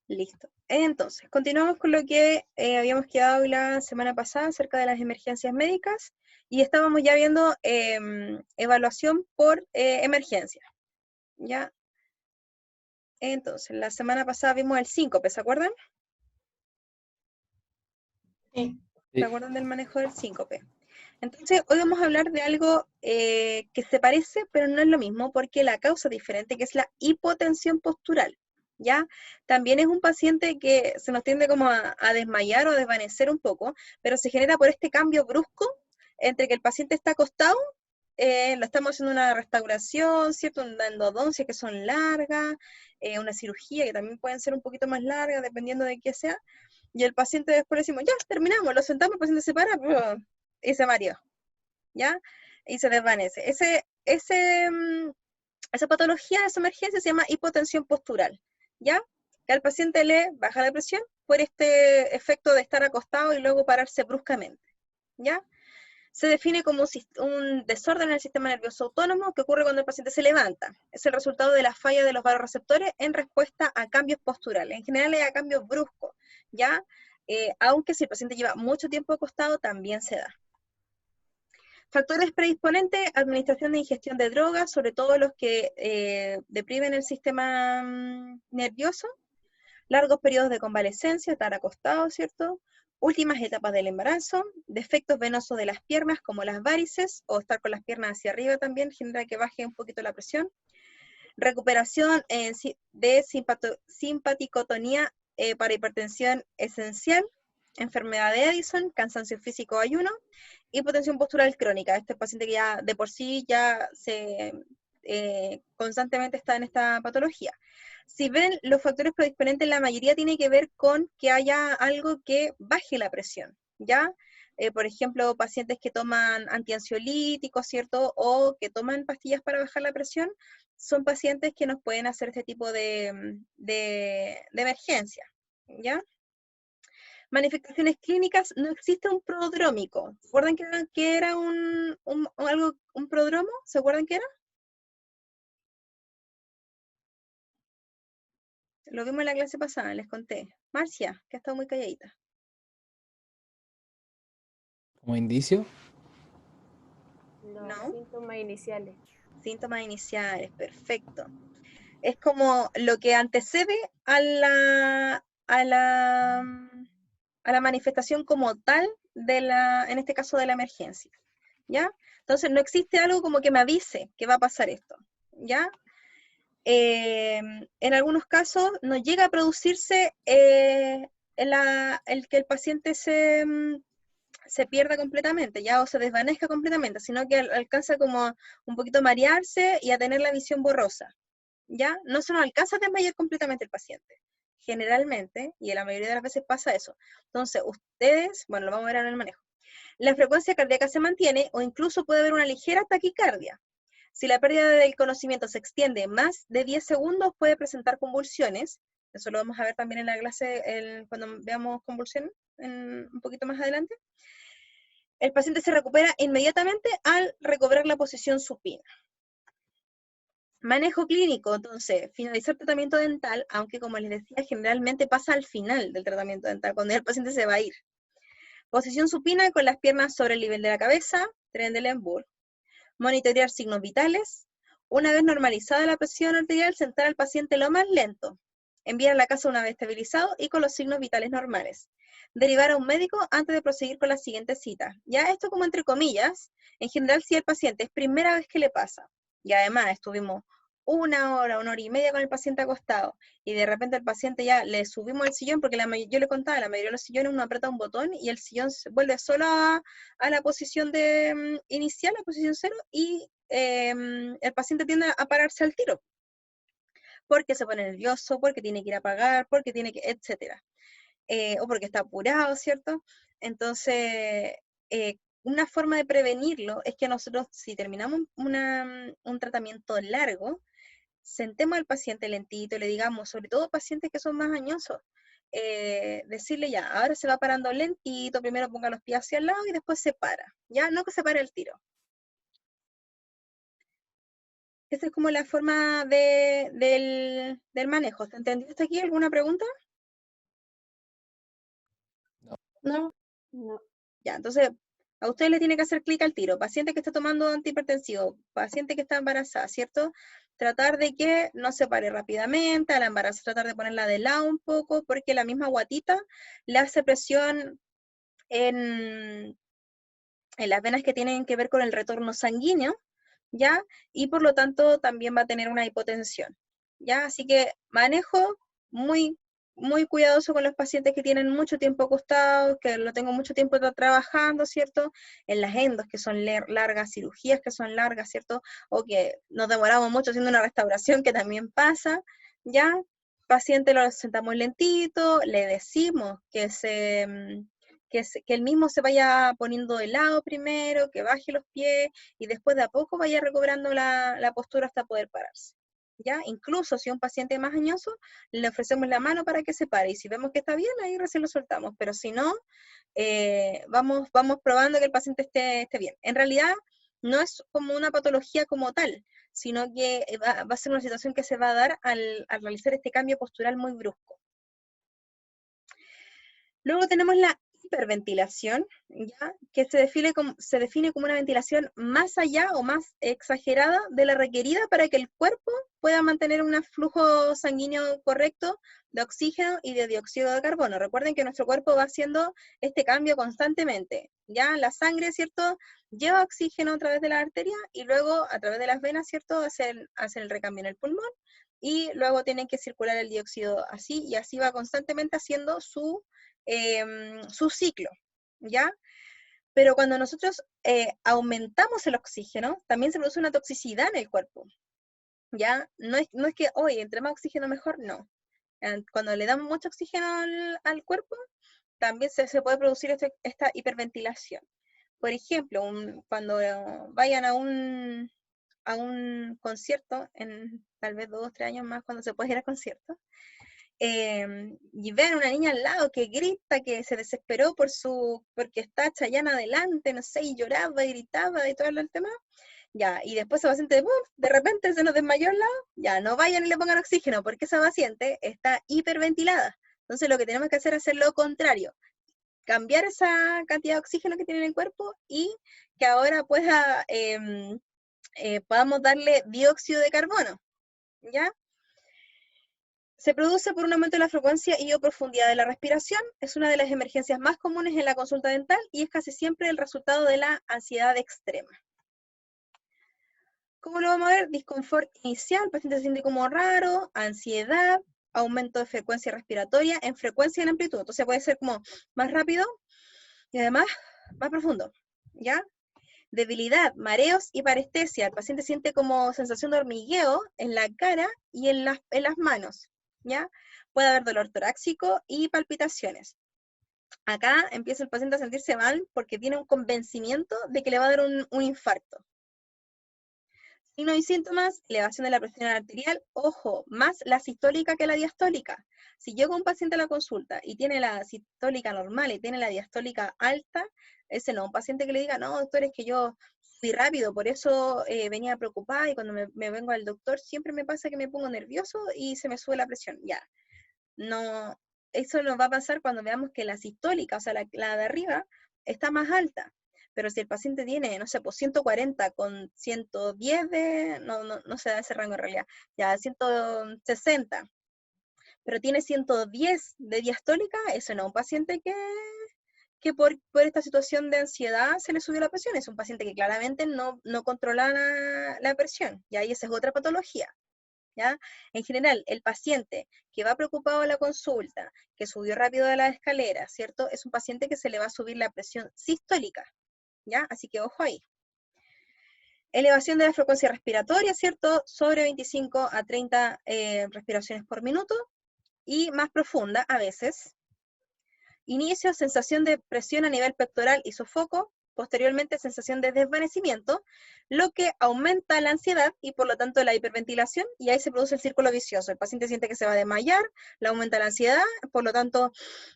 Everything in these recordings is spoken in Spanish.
Listo. Entonces, continuamos con lo que habíamos quedado la semana pasada acerca de las emergencias médicas y estábamos ya viendo evaluación por emergencia. ¿Ya? Entonces, la semana pasada vimos el síncope, ¿se acuerdan? Sí. ¿Se acuerdan del manejo del síncope? Entonces, hoy vamos a hablar de algo que se parece, pero no es lo mismo, porque la causa es diferente, que es la hipotensión postural, ¿ya? También es un paciente que se nos tiende como a desmayar o a desvanecer un poco, pero se genera por este cambio brusco entre que el paciente está acostado, lo estamos haciendo una restauración, ¿cierto? Una endodoncia que son largas, una cirugía que también pueden ser un poquito más largas, dependiendo de qué sea, y el paciente después le decimos, ya, terminamos, lo sentamos, el paciente se para, y se mareó, ¿ya? Y se desvanece. Esa patología, esa emergencia se llama hipotensión postural, ¿ya? Que al paciente le baja la presión por este efecto de estar acostado y luego pararse bruscamente, ¿ya? Se define como un desorden en el sistema nervioso autónomo que ocurre cuando el paciente se levanta. Es el resultado de la falla de los vasoreceptores en respuesta a cambios posturales. En general es a cambios bruscos, ¿ya? Aunque si el paciente lleva mucho tiempo acostado, también se da. Factores predisponentes, administración de ingestión de drogas, sobre todo los que deprimen el sistema nervioso, largos periodos de convalescencia, estar acostado, ¿cierto? Últimas etapas del embarazo, defectos venosos de las piernas como las varices o estar con las piernas hacia arriba también genera que baje un poquito la presión. Recuperación de simpaticotonía para hipertensión esencial, enfermedad de Addison, cansancio físico o ayuno, hipotensión postural crónica. Este paciente que ya de por sí ya constantemente está en esta patología. Si ven, los factores predisponentes, la mayoría tiene que ver con que haya algo que baje la presión, ¿ya? Por ejemplo, pacientes que toman antiansiolíticos, ¿cierto? O que toman pastillas para bajar la presión, son pacientes que nos pueden hacer este tipo de emergencia, ¿ya? Manifestaciones clínicas, no existe un prodrómico. ¿Se acuerdan que era un prodromo? ¿Se acuerdan qué era? Lo vimos en la clase pasada, les conté. Marcia, que ha estado muy calladita. Como indicio, Los ¿No? síntomas iniciales. Síntomas iniciales, perfecto. Es como lo que antecede a la manifestación como tal en este caso de la emergencia, ¿ya? Entonces no existe algo como que me avise que va a pasar esto, ¿ya? En algunos casos no llega a producirse el que el paciente se pierda completamente, ya, o se desvanezca completamente, sino que alcanza como un poquito a marearse y a tener la visión borrosa, ¿ya? No se nos alcanza a desmayar completamente el paciente, generalmente, y en la mayoría de las veces pasa eso. Entonces, ustedes, bueno, lo vamos a ver en el manejo. La frecuencia cardíaca se mantiene o incluso puede haber una ligera taquicardia. Si la pérdida del conocimiento se extiende más de 10 segundos, puede presentar convulsiones. Eso lo vamos a ver también en la clase cuando veamos convulsiones un poquito más adelante. El paciente se recupera inmediatamente al recobrar la posición supina. Manejo clínico, entonces, finalizar tratamiento dental, aunque como les decía, generalmente pasa al final del tratamiento dental, cuando el paciente se va a ir. Posición supina con las piernas sobre el nivel de la cabeza, Trendelenburg. Monitorear signos vitales. Una vez normalizada la presión arterial, sentar al paciente lo más lento. Enviar a la casa una vez estabilizado y con los signos vitales normales. Derivar a un médico antes de proseguir con la siguiente cita. Ya esto como entre comillas, en general si el paciente es primera vez que le pasa, y además estuvimos una hora y media con el paciente acostado, y de repente al paciente ya le subimos el sillón, porque yo le contaba, la mayoría de los sillones uno aprieta un botón y el sillón se vuelve solo a la posición inicial, la posición cero, y el paciente tiende a pararse al tiro, porque se pone nervioso, porque tiene que ir a pagar, porque tiene que, etcétera. O porque está apurado, ¿cierto? Entonces, una forma de prevenirlo es que nosotros, si terminamos un tratamiento largo, sentemos al paciente lentito, le digamos, sobre todo pacientes que son más añosos, decirle ya, ahora se va parando lentito, primero ponga los pies hacia el lado y después se para, ya, no que se pare el tiro. Esa es como la forma del manejo. ¿Se entendió hasta aquí? ¿Alguna pregunta? No. No. Ya, entonces, a ustedes les tiene que hacer clic al tiro. Paciente que está tomando antihipertensivo, paciente que está embarazada, ¿cierto? Tratar de que no se pare rápidamente a la embarazo, tratar de ponerla de lado un poco, porque la misma guatita le hace presión en las venas que tienen que ver con el retorno sanguíneo, ¿ya? Y por lo tanto también va a tener una hipotensión, ¿ya? Así que manejo muy, muy cuidadoso con los pacientes que tienen mucho tiempo acostados, que lo tengo mucho tiempo trabajando, ¿cierto? En las endos, que son largas, cirugías que son largas, ¿cierto? O que nos demoramos mucho haciendo una restauración, que también pasa, ¿ya? Paciente lo sentamos lentito, le decimos que que él mismo se vaya poniendo de lado primero, que baje los pies y después de a poco vaya recobrando la postura hasta poder pararse. ¿Ya? Incluso si es un paciente más añoso, le ofrecemos la mano para que se pare y si vemos que está bien, ahí recién lo soltamos, pero si no, vamos probando que el paciente esté bien. En realidad, no es como una patología como tal, sino que va a ser una situación que se va a dar al realizar este cambio postural muy brusco. Luego tenemos la hiperventilación, ¿ya? Que se define como una ventilación más allá o más exagerada de la requerida para que el cuerpo pueda mantener un flujo sanguíneo correcto de oxígeno y de dióxido de carbono. Recuerden que nuestro cuerpo va haciendo este cambio constantemente, ¿ya? La sangre, ¿cierto? Lleva oxígeno a través de la arteria y luego a través de las venas, ¿cierto? Hace el recambio en el pulmón y luego tienen que circular el dióxido así y así va constantemente haciendo su ciclo, ¿ya? Pero cuando nosotros aumentamos el oxígeno, también se produce una toxicidad en el cuerpo, ¿ya? No es que, oye, entre más oxígeno mejor, no. Cuando le damos mucho oxígeno al cuerpo, también se puede producir esta hiperventilación. Por ejemplo, cuando vayan a un concierto, en tal vez 2 o 3 años más, cuando se puede ir a conciertos, y ven una niña al lado que grita, que se desesperó porque está Chayanne adelante, no sé, y lloraba y gritaba y todo el tema, ya, y después esa paciente, ¡pum!, de repente se nos desmayó al lado, ya, no vayan y le pongan oxígeno, porque esa paciente está hiperventilada. Entonces lo que tenemos que hacer es hacer lo contrario, cambiar esa cantidad de oxígeno que tiene en el cuerpo y que ahora podamos darle dióxido de carbono, ¿ya? Se produce por un aumento de la frecuencia y o profundidad de la respiración, es una de las emergencias más comunes en la consulta dental y es casi siempre el resultado de la ansiedad extrema. ¿Cómo lo vamos a ver? Disconfort inicial, el paciente se siente como raro, ansiedad, aumento de frecuencia respiratoria en frecuencia y en amplitud, entonces puede ser como más rápido y además más profundo, ¿ya? Debilidad, mareos y parestesia, el paciente siente como sensación de hormigueo en la cara y en las manos, ¿ya? Puede haber dolor torácico y palpitaciones. Acá empieza el paciente a sentirse mal porque tiene un convencimiento de que le va a dar un infarto. Signos y síntomas, elevación de la presión arterial, ojo, más la sistólica que la diastólica. Si llega un paciente a la consulta y tiene la sistólica normal y tiene la diastólica alta, ese no, un paciente que le diga, no, doctor, es que yo fui rápido, por eso venía preocupada y cuando me vengo al doctor siempre me pasa que me pongo nervioso y se me sube la presión. Ya, no, eso nos va a pasar cuando veamos que la sistólica, o sea, la de arriba, está más alta. Pero si el paciente tiene, no sé, pues 140 con 110 no se da ese rango en realidad, ya 160, pero tiene 110 de diastólica, eso no es un paciente que por esta situación de ansiedad se le subió la presión, es un paciente que claramente no controla la presión, y ahí esa es otra patología. ¿Ya? En general, el paciente que va preocupado a la consulta, que subió rápido de la escalera, ¿cierto? Es un paciente que se le va a subir la presión sistólica, ¿ya? Así que ojo ahí. Elevación de la frecuencia respiratoria, ¿cierto? Sobre 25 a 30 respiraciones por minuto y más profunda a veces. Inicio, sensación de presión a nivel pectoral y sofoco, posteriormente sensación de desvanecimiento, lo que aumenta la ansiedad y por lo tanto la hiperventilación, y ahí se produce el círculo vicioso. El paciente siente que se va a desmayar, le aumenta la ansiedad, por lo tanto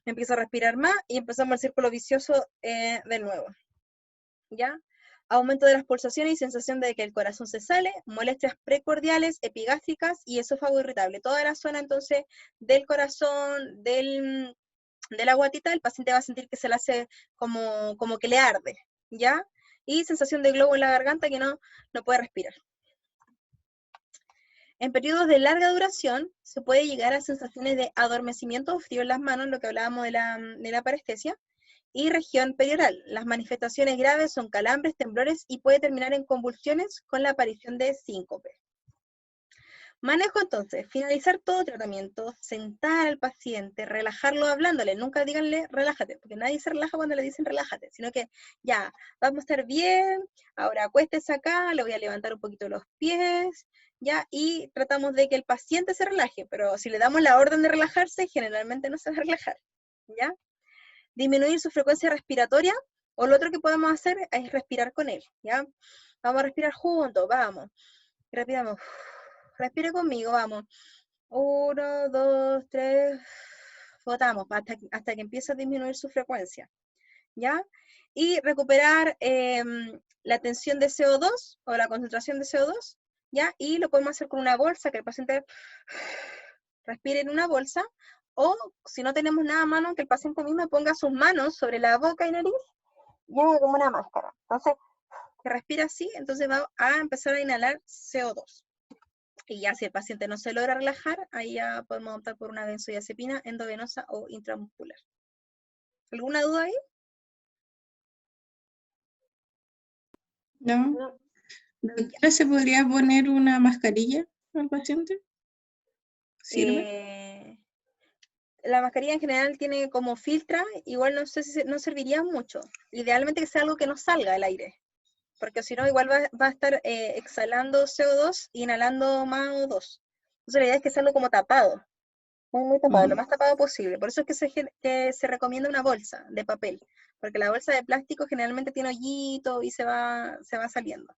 empieza a respirar más y empezamos el círculo vicioso de nuevo. ¿Ya? Aumento de las pulsaciones y sensación de que el corazón se sale, molestias precordiales, epigástricas y esófago irritable. Toda la zona entonces del corazón, del de la guatita, el paciente va a sentir que se le hace como que le arde, ¿ya? Y sensación de globo en la garganta que no puede respirar. En periodos de larga duración, se puede llegar a sensaciones de adormecimiento o frío en las manos, lo que hablábamos de la parestesia, y región perioral. Las manifestaciones graves son calambres, temblores y puede terminar en convulsiones con la aparición de síncope. Manejo entonces, finalizar todo tratamiento, sentar al paciente, relajarlo hablándole, nunca díganle relájate, porque nadie se relaja cuando le dicen relájate, sino que ya, vamos a estar bien, ahora acuéstese acá, le voy a levantar un poquito los pies, ya, y tratamos de que el paciente se relaje, pero si le damos la orden de relajarse, generalmente no se va a relajar, ¿ya? Disminuir su frecuencia respiratoria, o lo otro que podemos hacer es respirar con él, ¿ya? Vamos a respirar juntos, vamos, respiramos. Respire conmigo, vamos. 1, 2, 3, botamos hasta que empiece a disminuir su frecuencia, ¿ya? Y recuperar la tensión de CO2 o la concentración de CO2, ¿ya? Y lo podemos hacer con una bolsa, que el paciente respire en una bolsa, o si no tenemos nada a mano, que el paciente mismo ponga sus manos sobre la boca y nariz, y haga como una máscara. Entonces, que respire así, entonces va a empezar a inhalar CO2. Y ya si el paciente no se logra relajar, ahí ya podemos optar por una benzodiazepina endovenosa o intramuscular. ¿Alguna duda ahí? No. ¿Doctora, se podría poner una mascarilla al paciente? ¿Sirve? La mascarilla en general tiene como filtra, igual no sé si no serviría mucho. Idealmente que sea algo que no salga del aire, porque si no igual va a estar exhalando CO2 e inhalando más O2. Entonces la idea es que sea algo como tapado, muy tapado, lo más tapado posible. Por eso es que se recomienda una bolsa de papel, porque la bolsa de plástico generalmente tiene hoyito y se va saliendo.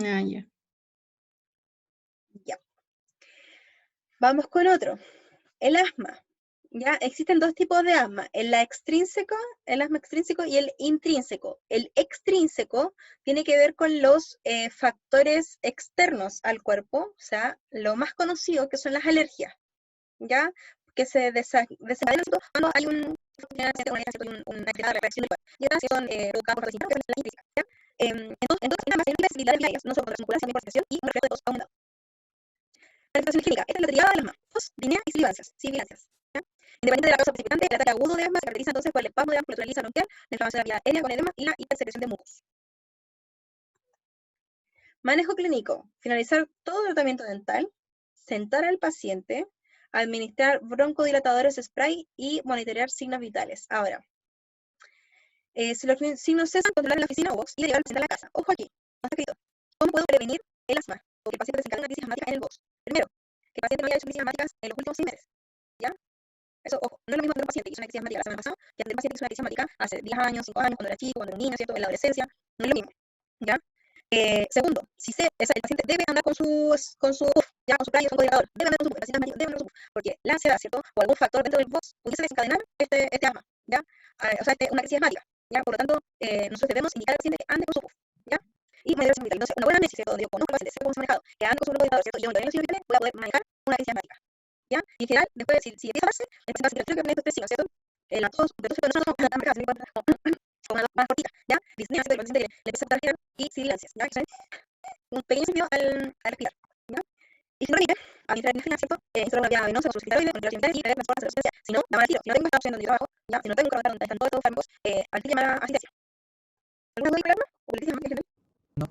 Ah, ya. Ya. Vamos con otro. El asma. ¿Ya? Existen dos tipos de asma, el asma extrínseco y el intrínseco. El extrínseco tiene que ver con los factores externos al cuerpo, o sea, lo más conocido que son las alergias, ¿ya? Que se desencadenan cuando hay una reacción del cuerpo. Y otras son provocadas por factores internos, que son las intrínsecas, ¿ya? Entonces, hay una sensibilidad de ellas, no solo por la circulación y por presión, y un reflejo de tos aumentado. La infección química, esta es la triada del asma, tos, disnea y sibilancias. Independiente de la causa precipitante, el ataque agudo de asma se caracteriza entonces por el espasmo de la musculatura lisa bronquial, la inflamación de la vía aérea con edema y la hipersecreción de mucos. Manejo clínico. Finalizar todo tratamiento dental, sentar al paciente, administrar broncodilatadores spray y monitorear signos vitales. Ahora, si los signos cesan, controlar en la oficina o box y derivar al paciente a la casa. Ojo aquí, no está escrito. ¿Cómo puedo prevenir el asma? O que el paciente desencadene una crisis asmática en el box. Primero, que el paciente no haya hecho crisis asmáticas en los últimos 6 meses. ¿Ya? Eso, ojo, no es lo mismo tener un paciente que hizo una crisis asmática la semana pasada que tener un paciente que hizo una crisis asmática hace 10 años, 5 años, cuando era chico, cuando era un niño, ¿cierto? En la adolescencia. No es lo mismo. ¿Ya? Segundo, el paciente debe andar con su ya con su playo, con codificador, debe andar con su el paciente asmático debe andar con su porque la ansiedad, ¿cierto? O algún factor dentro del box pudiese desencadenar este asma, ¿ya? O sea, una crisis asmática, ¿ya? Por lo tanto, nosotros debemos indicar al paciente que ande con su ¿ya? Y monitorear signos vitales. Entonces, una buena análisis, ¿cierto? Donde yo conozco al paciente, sé cómo se ha manejado, que ande con su codificador, ¿cierto? Y yo monitorear los signos vitales, voy a poder manejar una crisis asmática, ¿ya? Y en general, después, si empieza a darse, el paciente va a sentir que tiene estos 3 signos, ¿cierto? La tos, de tos que nosotros somos una más cortita, ¿ya? Disnea, ¿cierto? El paciente le empieza a contagiar y sibilancias, ¿ya? Un pequeño sentido al respirar, ¿ya? Y si no permite, administrar energía, ¿cierto? Instalar una vía venosa con sustituible, con vital y prever transporte de la si no, llamar al tiro. Si no tengo esta opción donde yo trabajo, ¿ya? Si no tengo un cronómetro donde están todos estos fármacos, al tiro llamar a asistencia. ¿Alguna duda del programa? ¿O le dices más que general? No.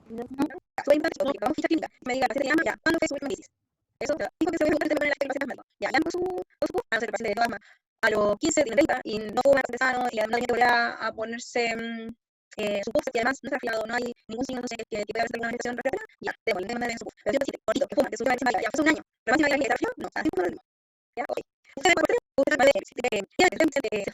Súper importante, porque vamos a ficha clínica. Me diga, el paciente llama, ya, ¿cuándo fue su última crisis? Eso, dijo que se ve un tema en la que el paciente asmático. Ya, llama con su a no ser el paciente de toda asma. A los 15, tiene 30, y no fue bastante sano, y además no volverá a ponerse su puff, que además no está resfriado, no hay ningún signo, no sé, que puede haber alguna manifestación respiratoria, ya, démosle su puff. Pero si el paciente, bonito, que fuma, que su última vez ya fue hace un año, pero más de que está resfriado, no, o sea, siempre es lo mismo. Ya, ok. Usted puede hacer, usted puede decir, si se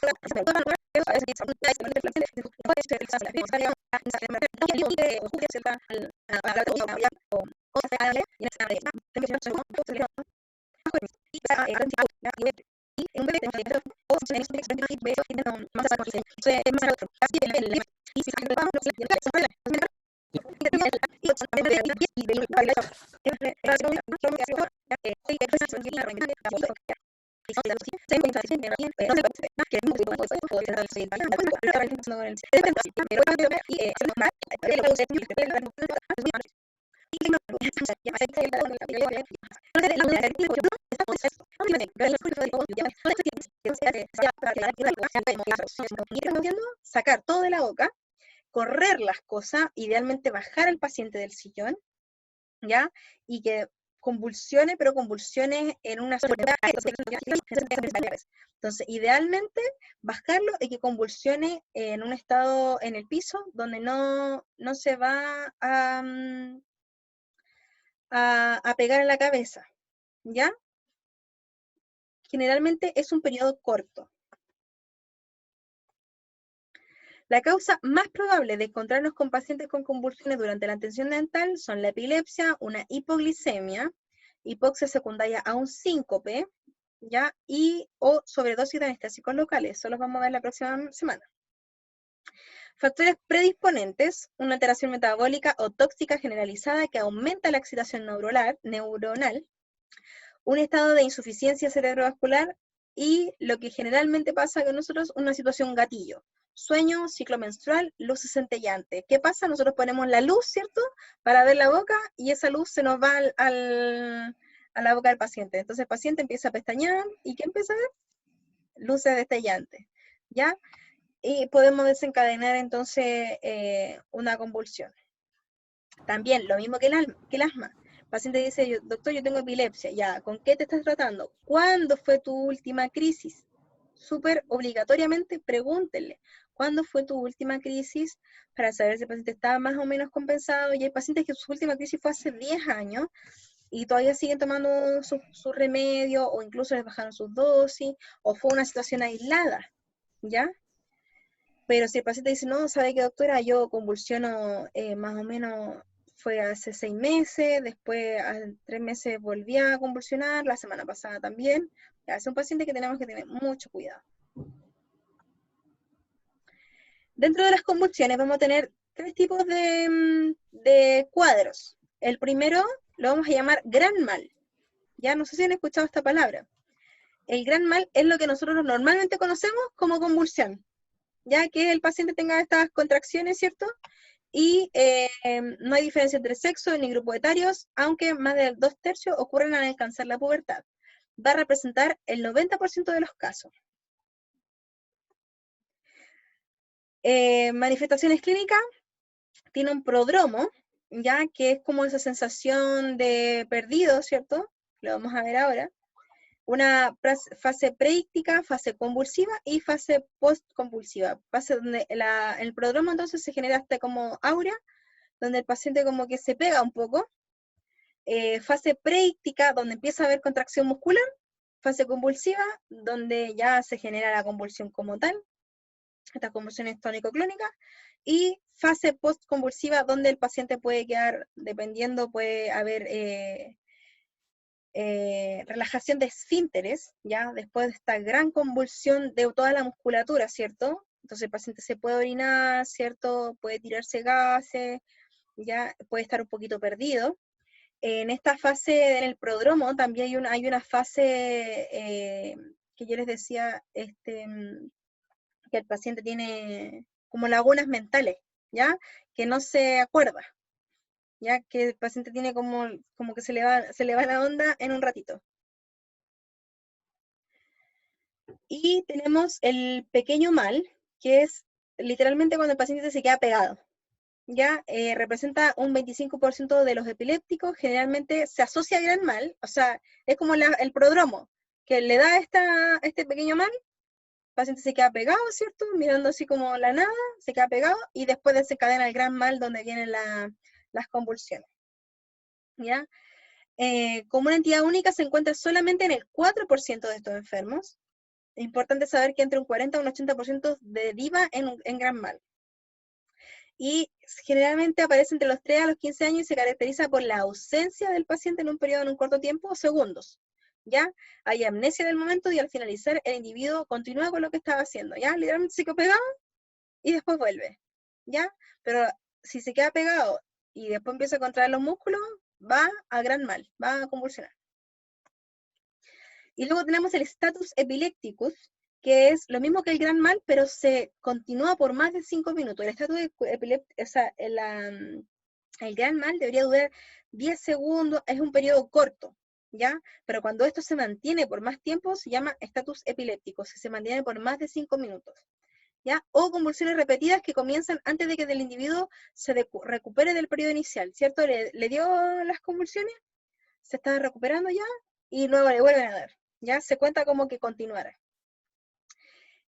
fue, se fue, pero a veces alguna vez también el paciente, no puede ser el paciente, o sea, digamos, no hay límite o jugue cierta a la teoría, o se haga y en esta manera, tengo que ser un poco, se le da y a y en un bebé tenemos que o si tenemos que experimentar y eso tiene más de saber eso es más otro así que el y si se vamos y el se puede y también de y de la sacar todo de la boca, correr las cosas, idealmente bajar al paciente del sillón, ¿ya? Y que convulsione, pero convulsiones en una sola. Entonces, idealmente, bajarlo y que convulsione en un estado en el piso donde no se va a pegar en la cabeza, ¿ya? Generalmente es un periodo corto. La causa más probable de encontrarnos con pacientes con convulsiones durante la atención dental son la epilepsia, una hipoglicemia, hipoxia secundaria a un síncope, ¿ya? Y o sobredosis de anestésicos locales. Eso los vamos a ver la próxima semana. Factores predisponentes, una alteración metabólica o tóxica generalizada que aumenta la excitación neuronal, un estado de insuficiencia cerebrovascular y lo que generalmente pasa con nosotros, una situación gatillo. Sueño, ciclo menstrual, luces centellantes. ¿Qué pasa? Nosotros ponemos la luz, ¿cierto? Para ver la boca y esa luz se nos va a la boca del paciente. Entonces el paciente empieza a pestañear y ¿qué empieza a ver? Luces destellantes, ¿ya? Y podemos desencadenar entonces una convulsión. También, lo mismo que el asma. El paciente dice, doctor, yo tengo epilepsia. Ya, ¿con qué te estás tratando? ¿Cuándo fue tu última crisis? Súper obligatoriamente pregúntenle, ¿cuándo fue tu última crisis? Para saber si el paciente está más o menos compensado. Y hay pacientes que su última crisis fue hace 10 años y todavía siguen tomando su remedio o incluso les bajaron sus dosis o fue una situación aislada, ¿ya? Pero si el paciente dice, no, ¿sabe qué, doctora? Yo convulsiono más o menos, fue hace 6 meses, después a 3 meses volví a convulsionar, la semana pasada también. Ya, es un paciente que tenemos que tener mucho cuidado. Dentro de las convulsiones vamos a tener 3 tipos de cuadros. El primero lo vamos a llamar gran mal. Ya no sé si han escuchado esta palabra. El gran mal es lo que nosotros normalmente conocemos como convulsión, ya que el paciente tenga estas contracciones, ¿cierto? Y no hay diferencia entre sexo ni grupo etarios, aunque más de 2/3 ocurren al alcanzar la pubertad. Va a representar el 90% de los casos. Manifestaciones clínicas, tiene un prodromo, ya que es como esa sensación de perdido, ¿cierto? Lo vamos a ver ahora. Una fase preíctica, fase convulsiva y fase postconvulsiva. Fase donde el prodromo entonces se genera hasta como aura, donde el paciente como que se pega un poco. Fase preíctica, donde empieza a haber contracción muscular. Fase convulsiva, donde ya se genera la convulsión como tal, estas convulsiones tónico-clónicas. Y fase postconvulsiva, donde el paciente puede quedar, dependiendo, puede haber relajación de esfínteres, ya después de esta gran convulsión de toda la musculatura, ¿cierto? Entonces el paciente se puede orinar, ¿cierto? Puede tirarse gases, ya puede estar un poquito perdido. En esta fase, en el prodromo, también hay una fase que yo les decía, que el paciente tiene como lagunas mentales, ¿ya? Que no se acuerda, ya que el paciente tiene como que se le va la onda en un ratito. Y tenemos el pequeño mal, que es literalmente cuando el paciente se queda pegado. Ya representa un 25% de los epilépticos, generalmente se asocia a gran mal, o sea, es como el prodromo, que le da este pequeño mal, el paciente se queda pegado, ¿cierto? Mirando así como la nada, se queda pegado, y después desencadena el gran mal donde vienen las convulsiones. ¿Ya? Como una entidad única se encuentra solamente en el 4% de estos enfermos. Es importante saber que entre un 40 y un 80% deriva en gran mal. Y generalmente aparece entre los 3 a los 15 años y se caracteriza por la ausencia del paciente en un periodo en un corto tiempo o segundos. ¿Ya? Hay amnesia del momento y al finalizar el individuo continúa con lo que estaba haciendo. ¿Ya? Literalmente se quedó pegado y después vuelve. ¿Ya? Pero si se queda pegado y después empieza a contraer los músculos, va a gran mal, va a convulsionar. Y luego tenemos el status epilepticus, que es lo mismo que el gran mal, pero se continúa por más de 5 minutos. El status epiléptico, o sea, el gran mal debería durar 10 segundos, es un periodo corto, ¿ya? Pero cuando esto se mantiene por más tiempo, se llama estatus epiléptico, si se mantiene por más de 5 minutos, ¿ya? O convulsiones repetidas que comienzan antes de que el individuo se recupere del periodo inicial, ¿cierto? Le dio las convulsiones, se está recuperando ya, y luego le vuelven a dar, ¿ya? Se cuenta como que continuara.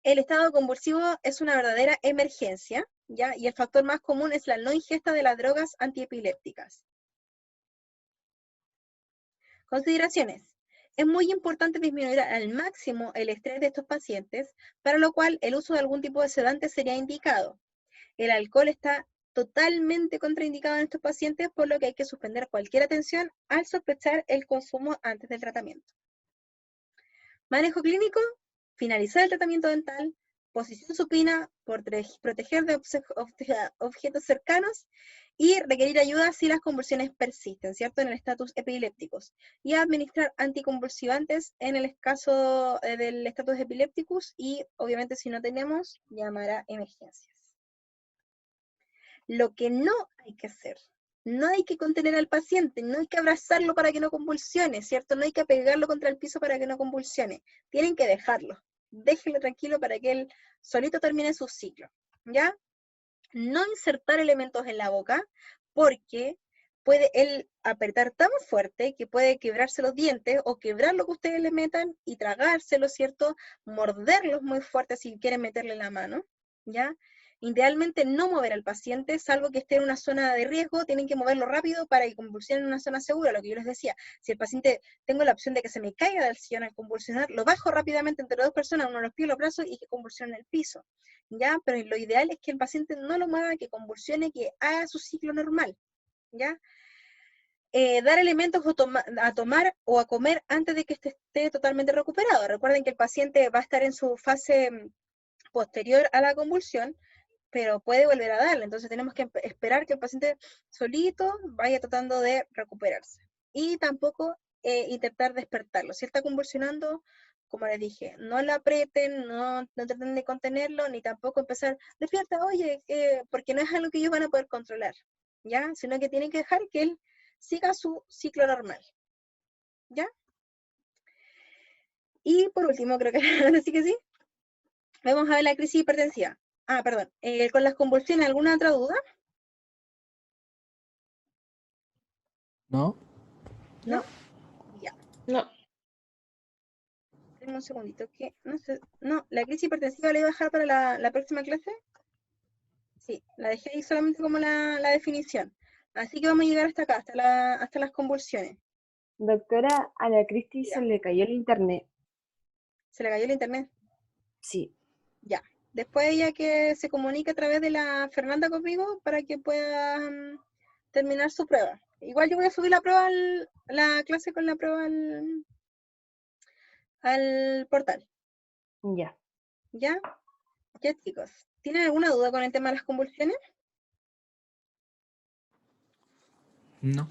El estado convulsivo es una verdadera emergencia, ¿ya? Y el factor más común es la no ingesta de las drogas antiepilépticas. Consideraciones. Es muy importante disminuir al máximo el estrés de estos pacientes, para lo cual el uso de algún tipo de sedante sería indicado. El alcohol está totalmente contraindicado en estos pacientes, por lo que hay que suspender cualquier atención al sospechar el consumo antes del tratamiento. Manejo clínico, finalizar el tratamiento dental, posición supina, proteger de objetos cercanos y requerir ayuda si las convulsiones persisten, ¿cierto? En el estatus epilépticos. Y administrar anticonvulsivantes en el caso del estatus epilépticus y, obviamente, si no tenemos, llamar a emergencias. Lo que no hay que hacer, no hay que contener al paciente, no hay que abrazarlo para que no convulsione, ¿cierto? No hay que pegarlo contra el piso para que no convulsione. Tienen que dejarlo. Déjenlo tranquilo para que él solito termine su ciclo, ¿ya? No insertar elementos en la boca, porque puede él apretar tan fuerte que puede quebrarse los dientes o quebrar lo que ustedes le metan y tragárselo, ¿cierto? Morderlos muy fuerte si quieren meterle la mano, ¿ya? Idealmente no mover al paciente, salvo que esté en una zona de riesgo, tienen que moverlo rápido para que convulsione en una zona segura, lo que yo les decía. Si el paciente, tengo la opción de que se me caiga del sillón al convulsionar, lo bajo rápidamente entre dos personas, uno los pies y los brazos, y que convulsione en el piso, ¿ya? Pero lo ideal es que el paciente no lo mueva, que convulsione, que haga su ciclo normal, ¿ya? Dar elementos a tomar o a comer antes de que esté totalmente recuperado. Recuerden que el paciente va a estar en su fase posterior a la convulsión, pero puede volver a darle, entonces tenemos que esperar que el paciente solito vaya tratando de recuperarse. Y tampoco intentar despertarlo. Si está convulsionando, como les dije, no lo aprieten, no traten de contenerlo, ni tampoco empezar, despierta, oye, porque no es algo que ellos van a poder controlar, ¿ya? Sino que tienen que dejar que él siga su ciclo normal, ¿ya? Y por último, creo que ahora sí que sí, vamos a ver la crisis hipertensiva. Ah, perdón, con las convulsiones, ¿alguna otra duda? ¿No? ¿No? Ya. No. Tengo un segundito que no sé. No, la crisis hipertensiva la iba a dejar para la próxima clase. Sí, la dejé ahí solamente como la definición. Así que vamos a llegar hasta acá, hasta las convulsiones. Doctora, a la Cristi Ya. se le cayó el internet. Se le cayó el internet. Sí. Ya. Después ella que se comunique a través de la Fernanda conmigo para que pueda terminar su prueba. Igual yo voy a subir la prueba, la clase con la prueba al portal. Ya. ¿Ya? Ya, chicos. ¿Tienen alguna duda con el tema de las convulsiones? No.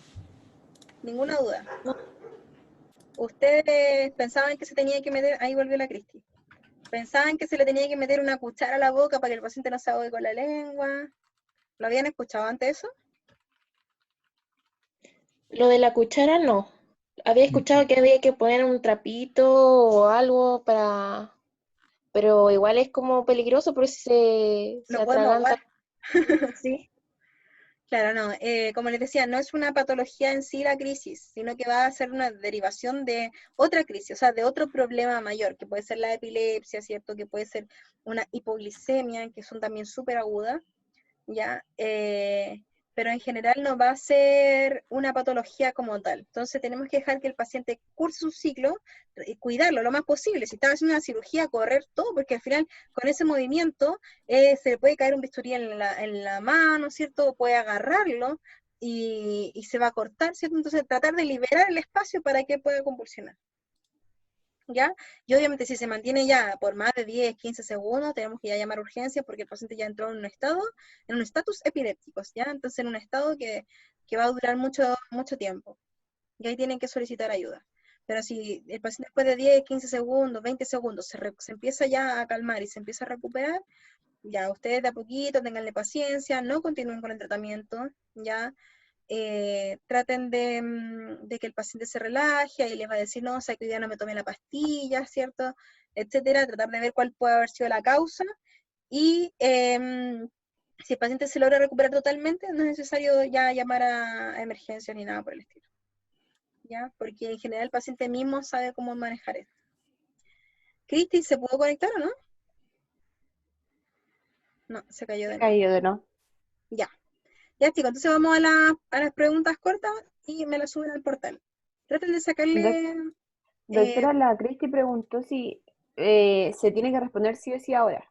Ninguna duda. Ustedes pensaban que se tenía que meter, ahí volvió la Cristi. Pensaban que se le tenía que meter una cuchara a la boca para que el paciente no se ahogue con la lengua. ¿Lo habían escuchado antes eso? Lo de la cuchara no. Había escuchado que había que poner un trapito o algo para... Pero igual es como peligroso porque si se Lo podemos atraganta. ahogar. Sí. Claro, no. Como les decía, no es una patología en sí la crisis, sino que va a ser una derivación de otra crisis, o sea, de otro problema mayor, que puede ser la epilepsia, ¿cierto? Que puede ser una hipoglicemia, que son también súper agudas, ¿ya? Pero en general no va a ser una patología como tal. Entonces tenemos que dejar que el paciente curse su ciclo y cuidarlo lo más posible. Si está haciendo una cirugía, correr todo, porque al final con ese movimiento se le puede caer un bisturí en la mano, ¿cierto? O puede agarrarlo y se va a cortar, ¿cierto? Entonces tratar de liberar el espacio para que pueda convulsionar. ¿Ya? Y obviamente si se mantiene ya por más de 10, 15 segundos, tenemos que ya llamar urgencias porque el paciente ya entró en un estado, en un estatus epilépticos, ¿ya? Entonces en un estado que va a durar mucho, mucho tiempo. Y ahí tienen que solicitar ayuda. Pero si el paciente después de 10, 15 segundos, 20 segundos se empieza ya a calmar y se empieza a recuperar, ya ustedes de a poquito tenganle paciencia, no continúen con el tratamiento, ya traten de que el paciente se relaje, y les va a decir, no, o sea, que hoy día no me tomé la pastilla, ¿cierto? Etcétera, tratar de ver cuál puede haber sido la causa, y si el paciente se logra recuperar totalmente, no es necesario ya llamar a emergencias ni nada por el estilo, ¿ya? Porque en general el paciente mismo sabe cómo manejar esto. Cristi, ¿se pudo conectar o no? No, se cayó de nuevo. Caído de no. Ya. Ya, chicos, entonces vamos a las preguntas cortas y me las suben al portal. Traten de sacarle... Doctora, la Cristi preguntó si se tiene que responder sí o sí ahora.